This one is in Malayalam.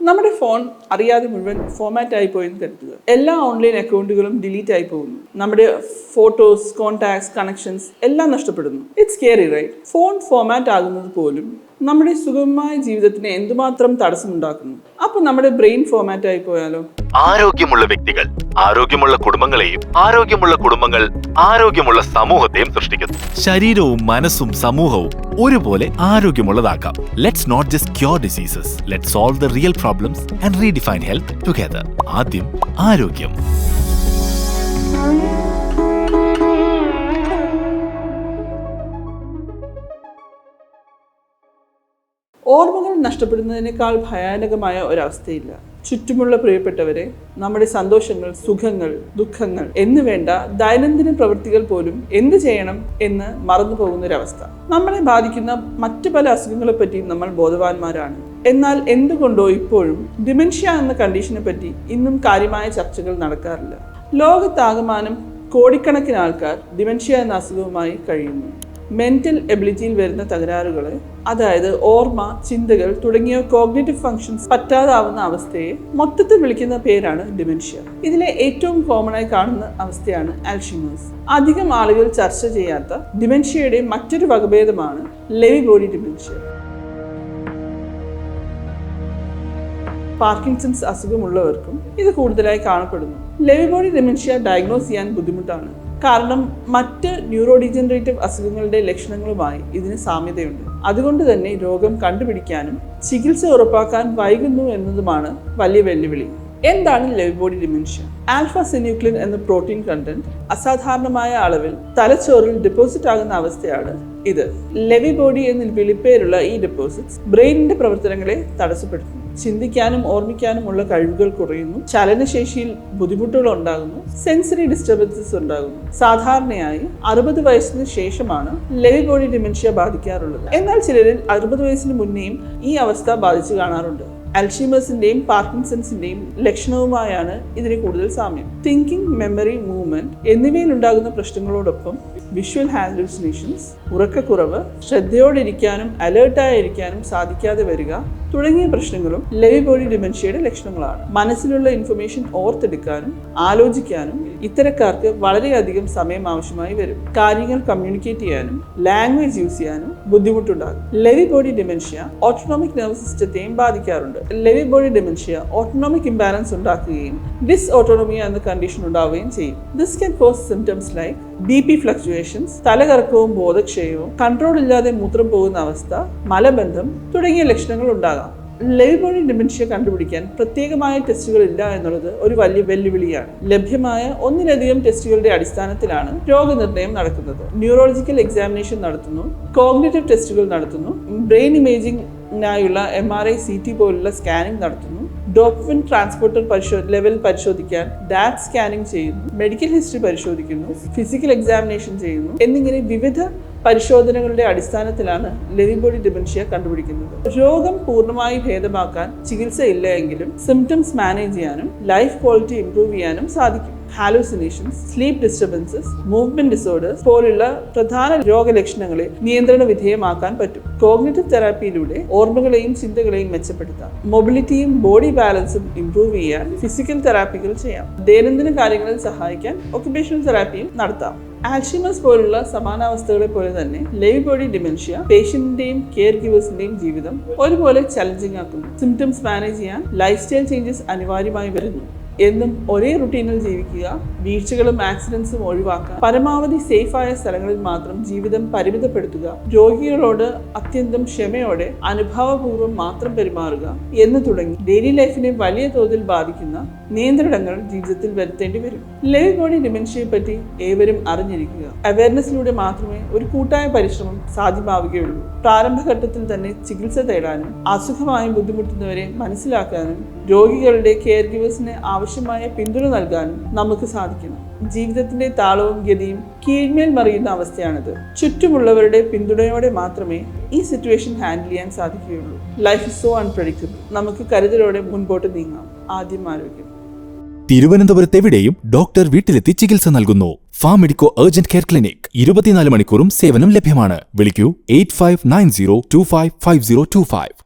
നമ്മുടെ ഫോൺ അറിയാതെ മുഴുവൻ ഫോമാറ്റ് ആയി പോയെന്ന് കരുതുക. എല്ലാ ഓൺലൈൻ അക്കൗണ്ടുകളും ഡിലീറ്റ് ആയി പോകുന്നു. നമ്മുടെ ഫോട്ടോസ്, കോൺടാക്ട്സ്, കണക്ഷൻസ് എല്ലാം നഷ്ടപ്പെടുന്നു. It's scary, right? Phone format ആകുന്നത് പോലും നമ്മുടെ സുഗമമായ ജീവിതത്തിന് എന്തുമാത്രം തടസ്സമുണ്ടാക്കുന്നു. അപ്പൊ നമ്മുടെ ബ്രെയിൻ ഫോമാറ്റ് ആയി പോയാലോ? ആരോഗ്യമുള്ള വ്യക്തികൾ ആരോഗ്യമുള്ള കുടുംബങ്ങളെയും ആരോഗ്യമുള്ള കുടുംബങ്ങൾ ആരോഗ്യമുള്ള സമൂഹത്തെയും സൃഷ്ടിക്കുന്നു. ശരീരവും മനസ്സും സമൂഹവും ഒരുപോലെ ആരോഗ്യമുള്ളതാക്കാം. Let's not just cure diseases, let's solve the real problems and redefine health together. ആദ്യം ആരോഗ്യം. ഓർമ്മകൾ നഷ്ടപ്പെടുന്നതിനേക്കാൾ ഭയാനകമായ ഒരവസ്ഥയില്ല. ചുറ്റുമുള്ള പ്രിയപ്പെട്ടവരെ, നമ്മുടെ സന്തോഷങ്ങൾ, സുഖങ്ങൾ, ദുഃഖങ്ങൾ എന്നുവേണ്ട ദൈനംദിന പ്രവൃത്തികൾ പോലും എന്ത് ചെയ്യണം എന്ന് മറന്നു പോകുന്നൊരവസ്ഥ. നമ്മളെ ബാധിക്കുന്ന മറ്റു പല അസുഖങ്ങളെ പറ്റി നമ്മൾ ബോധവാന്മാരാണ്. എന്നാൽ എന്തുകൊണ്ടോ ഇപ്പോഴും ഡിമെൻഷ്യ എന്ന കണ്ടീഷനെ പറ്റി ഇന്നും കാര്യമായ ചർച്ചകൾ നടക്കാറില്ല. ലോകത്താകമാനം കോടിക്കണക്കിന് ആൾക്കാർ ഡിമെൻഷ്യ എന്ന അസുഖവുമായി കഴിയുന്നു. മെന്റൽ എബിലിറ്റിയിൽ വരുന്ന തകരാറുകൾ, അതായത് ഓർമ്മ, ചിന്തകൾ തുടങ്ങിയ കോഗ്നിറ്റീവ് ഫങ്ഷൻസ് പറ്റാതാവുന്ന അവസ്ഥയെ മൊത്തത്തിൽ വിളിക്കുന്ന പേരാണ് ഡിമെൻഷ്യ. ഇതിലെ ഏറ്റവും കോമൺ ആയി കാണുന്ന അവസ്ഥയാണ് അൽഷിമേഴ്സ്. അധികം ആളുകൾ ചർച്ച ചെയ്യാത്ത ഡിമെൻഷ്യയുടെ മറ്റൊരു വകഭേദമാണ് ലെവി ബോഡി ഡിമെൻഷ്യ. പാർക്കിൻസൺസ് അസുഖമുള്ളവർക്കും ഇത് കൂടുതലായി കാണപ്പെടുന്നു. ലെവി ബോഡി ഡിമെൻഷ്യ ഡയഗ്നോസ് ചെയ്യാൻ ബുദ്ധിമുട്ടാണ്. കാരണം മറ്റ് ന്യൂറോ ഡീജനറേറ്റീവ് അസുഖങ്ങളുടെ ലക്ഷണങ്ങളുമായി ഇതിന് സാമ്യതയുണ്ട്. അതുകൊണ്ട് തന്നെ രോഗം കണ്ടുപിടിക്കാനും ചികിത്സ ഉറപ്പാക്കാൻ വൈകുന്നു എന്നതുമാണ് വലിയ വെല്ലുവിളി. എന്താണ് ലെവി ബോഡി ഡിമെൻഷ്യ? ആൽഫ സിന്യൂക്ലിൻ എന്ന പ്രോട്ടീൻ കണ്ടന്റ് അസാധാരണമായ അളവിൽ തലച്ചോറിൽ ഡെപ്പോസിറ്റ് ആകുന്ന അവസ്ഥയാണ് ഇത്. ലെവി ബോഡി എന്ന വിളിപ്പേരുള്ള ഈ ഡെപ്പോസിറ്റ്സ് ബ്രെയിനിന്റെ പ്രവർത്തനങ്ങളെ തടസ്സപ്പെടുത്തുന്നു. ചിന്തിക്കാനും ഓർമ്മിക്കാനും ഉള്ള കഴിവുകൾ കുറയുന്നു. ചലനശേഷിയിൽ ബുദ്ധിമുട്ടുകൾ ഉണ്ടാകുന്നു. സെൻസറി ഡിസ്റ്റർബൻസസ് ഉണ്ടാകുന്നു. സാധാരണയായി 60 വയസ്സിന് ശേഷമാണ് ലെവി ബോഡി ഡിമെൻഷ്യ ബാധിക്കാറുള്ളത്. എന്നാൽ ചിലരിൽ 60 വയസ്സിന് മുന്നേയും ഈ അവസ്ഥ ബാധിച്ചു കാണാറുണ്ട്. അൽഷിമേഴ്സിന്റെയും പാർക്കിൻസൺസിന്റെയും ലക്ഷണവുമായാണ് ഇതിന് കൂടുതൽ സാമ്യം. തിങ്കിങ്, മെമ്മറി, മൂവ്മെന്റ് എന്നിവയിൽ ഉണ്ടാകുന്ന പ്രശ്നങ്ങളോടൊപ്പം വിഷ്വൽ ഹാലുസിനേഷൻസ്, ഉറക്കക്കുറവ്, ശ്രദ്ധയോടിരിക്കാനും അലേർട്ടായിരിക്കാനും സാധിക്കാതെ വരിക തുടങ്ങിയ പ്രശ്നങ്ങളും ലെവി ബോഡി ഡിമെൻഷ്യയുടെ ലക്ഷണങ്ങളാണ്. മനസ്സിലുള്ള ഇൻഫർമേഷൻ ഓർത്തെടുക്കാനും ആലോചിക്കാനും ഇത്തരക്കാർക്ക് വളരെയധികം സമയം ആവശ്യമായി വരും. കാര്യങ്ങൾ കമ്മ്യൂണിക്കേറ്റ് ചെയ്യാനും ലാംഗ്വേജ് യൂസ് ചെയ്യാനും ബുദ്ധിമുട്ടുണ്ടാകും. Lewy body dementia autonomic nervous സിസ്റ്റത്തെയും ബാധിക്കാറുണ്ട്. Lewy body dementia autonomic imbalance ഉണ്ടാക്കുകയും ഡിസ് ഓട്ടോണോമിയ എന്ന കണ്ടീഷൻ ഉണ്ടാവുകയും ചെയ്യും. This can cause symptoms like BP fluctuations, തലകറക്കവും ബോധക്ഷയവും, കൺട്രോൾ ഇല്ലാതെ മൂത്രം പോകുന്ന അവസ്ഥ, മലബന്ധം തുടങ്ങിയ ലക്ഷണങ്ങൾ ഉണ്ടാകാം. ലെവി ബോഡി ഡിമെൻഷ്യ കണ്ടുപിടിക്കാൻ പ്രത്യേകമായ ടെസ്റ്റുകൾ ഇല്ല എന്നുള്ളത് ഒരു വലിയ വെല്ലുവിളിയാണ്. ലഭ്യമായ ഒന്നിലധികം ടെസ്റ്റുകളുടെ അടിസ്ഥാനത്തിലാണ് രോഗനിർണയം നടക്കുന്നത്. ന്യൂറോളജിക്കൽ എക്സാമിനേഷൻ നടത്തുന്നു, കോഗ്നിറ്റീവ് ടെസ്റ്റുകൾ നടത്തുന്നു, ബ്രെയിൻ ഇമേജിംഗിനായുള്ള MRI, CT പോലുള്ള സ്കാനിംഗ് നടത്തുന്നു, ഡോപ്പമിൻ ട്രാൻസ്പോർട്ടർ ലെവൽ പരിശോധിക്കാൻ DAT സ്കാനിംഗ് ചെയ്യുന്നു, മെഡിക്കൽ ഹിസ്റ്ററി പരിശോധിക്കുന്നു, ഫിസിക്കൽ എക്സാമിനേഷൻ ചെയ്യുന്നു എന്നിങ്ങനെ വിവിധ പരിശോധനകളുടെ അടിസ്ഥാനത്തിലാണ് ലെവി ബോഡി ഡിമെൻഷ്യ കണ്ടുപിടിക്കുന്നത്. രോഗം പൂർണ്ണമായി ഭേദമാക്കാൻ ചികിത്സയില്ല എങ്കിലും സിംറ്റംസ് മാനേജ് ചെയ്യാനും ലൈഫ് ക്വാളിറ്റി ഇംപ്രൂവ് ചെയ്യാനും സാധിക്കും. Hallucinations, sleep disturbances, movement disorders പോലുള്ള പ്രധാന രോഗലക്ഷണങ്ങളെ നിയന്ത്രണ വിധേയമാക്കാൻ പറ്റും. കോഗ്നിറ്റീവ് തെറാപ്പിയിലൂടെ ഓർമ്മകളെയും ചിന്തകളെയും മെച്ചപ്പെടുത്താം. മൊബിലിറ്റിയും ബോഡി ബാലൻസും ഇംപ്രൂവ് ചെയ്യാൻ ഫിസിക്കൽ തെറാപ്പികൾ ചെയ്യാം. ദൈനംദിന കാര്യങ്ങളിൽ സഹായിക്കാൻ ഒക്യുപേഷണൽ തെറാപ്പിയും നടത്താം. ആൽഷിമേഴ്സ് പോലുള്ള സമാനാവസ്ഥകളെ പോലെ തന്നെ ലെവി ബോഡി ഡിമെൻഷ്യ പേഷ്യന്റിന്റെയും കെയർ ഗിവേഴ്സിന്റെയും ജീവിതം ഒരുപോലെ ചലഞ്ചിങ് ആക്കുന്നു. സിംറ്റംസ് മാനേജ് ചെയ്യാൻ ലൈഫ് സ്റ്റൈൽ ചേഞ്ചസ് അനിവാര്യമായി വരുന്നു. എന്നും ഒരേ റുട്ടീനിൽ ജീവിക്കുക, വീഴ്ചകളും ആക്സിഡൻസും ഒഴിവാക്കുക, പരമാവധി സേഫായ സ്ഥലങ്ങളിൽ മാത്രം ജീവിതം പരിമിതപ്പെടുത്തുക, രോഗികളോട് അത്യന്തം ക്ഷമയോടെ അനുഭാവപൂർവ്വം മാത്രം പെരുമാറുക എന്ന് തുടങ്ങി ഡെയിലി ലൈഫിനെ വലിയ തോതിൽ ബാധിക്കുന്ന നിയന്ത്രണങ്ങൾ ജീവിതത്തിൽ വരുത്തേണ്ടി വരും. ലെവി ബോഡി ഡിമെൻഷ്യയെ പറ്റി ഏവരും അറിഞ്ഞിരിക്കുക. അവയർനെസ്സിലൂടെ മാത്രമേ ഒരു കൂട്ടായ പരിശ്രമം സാധ്യമാവുകയുള്ളൂ. പ്രാരംഭഘട്ടത്തിൽ തന്നെ ചികിത്സ തേടാനും അസുഖമായി ബുദ്ധിമുട്ടുന്നവരെ മനസ്സിലാക്കാനും രോഗികളുടെ കെയർ ഗിവേഴ്സിന് ആവശ്യമായ പിന്തുണ നൽകാനും നമുക്ക് സാധിക്കണം. ജീവിതത്തിന്റെ താളവും ഗതിയും കീഴ്മേൽ മറിയുന്ന അവസ്ഥയാണിത്. ചുറ്റുമുള്ളവരുടെ പിന്തുണയോടെ മാത്രമേ ഈ സിറ്റുവേഷൻ ഹാൻഡിൽ ചെയ്യാൻ സാധിക്കുകയുള്ളൂ. Life is so unpredictable. നമുക്ക് കരുതലോടെ മുൻപോട്ട് നീങ്ങാം. ആദ്യം ആരോഗ്യം. തിരുവനന്തപുരത്തെവിടെയും ഡോക്ടർ വീട്ടിലെത്തി ചികിത്സ നൽകുന്നു. Farm medico urgent care clinic 24 മണിക്കൂറും സേവനം ലഭ്യമാണ്. വിളിക്കൂ 8590255025.